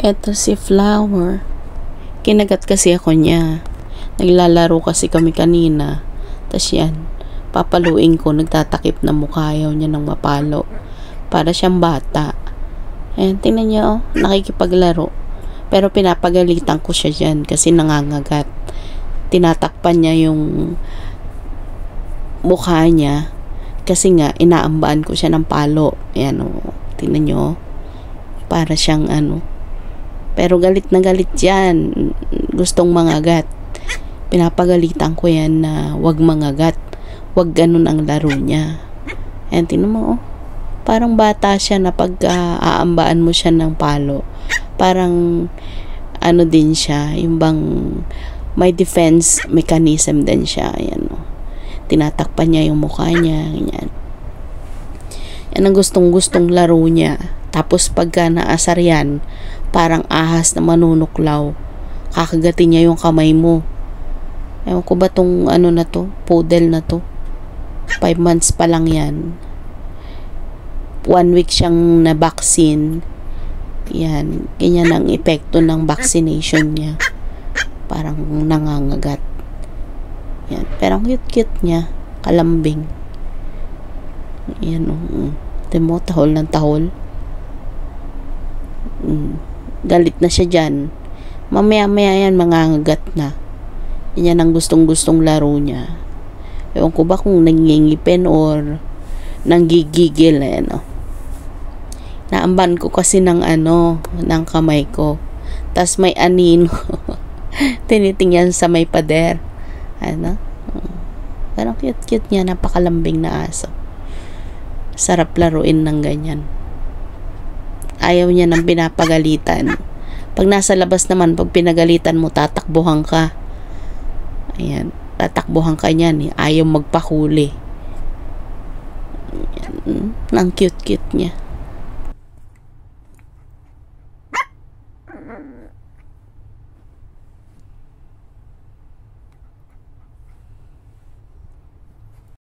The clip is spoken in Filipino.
Eto si Flower. Kinagat kasi ako niya. Naglalaro kasi kami kanina. Tas yan, papaluin ko, nagtatakip na mukha, ayaw niya ng mapalo. Para siyang bata. Ayan, tingnan niyo, oh, nakikipaglaro. Pero pinapagalitan ko siya dyan kasi nangangagat. Tinatakpan niya yung mukha niya kasi nga inaambaan ko siya ng palo. Ayan, oh, tingnan niyo, oh. Para siyang pero galit na galit yan. Gustong mangagat. Pinapagalitan ko yan na wag mangagat. Wag ganun ang laro niya. Ayan, tingnan mo, oh. Parang bata siya na pag aambaan mo siya ng palo. Parang din siya. Yung bang may defense mechanism din siya. Ayan, oh. Tinatakpan niya yung mukha niya. Ganyan. Yan ang gustong laro niya. Tapos pagka naasar yan, parang ahas na manunuklaw. Kakagatin niya yung kamay mo. Ewan ko ba tong na to? Poodle na to. 5 months pa lang yan. 1 week siyang na-vaccine. Yan. Ganyan ang epekto ng vaccination niya. Parang nangangagat. Yan. Pero ang cute-cute niya. Kalambing. Yan. Demo, tahol ng tahol. Galit na siya dyan. Mamaya-maya yan, mangangagat na. Yan ang gustong-gustong laro niya. Ewan ko ba kung nangingipin or nanggigigil. Naamban ko kasi ng ng kamay ko. Tas may anino. Tinitingnan sa may pader. Parang cute-cute niya. Napakalambing na aso. Sarap laruin ng ganyan. Ayaw niya ng pinapagalitan. Pag nasa labas naman, pag pinagalitan mo, tatakbuhan ka. Ayan. Tatakbuhan ka niyan. Ayaw magpahuli. Ayan. Ang cute-cute niya.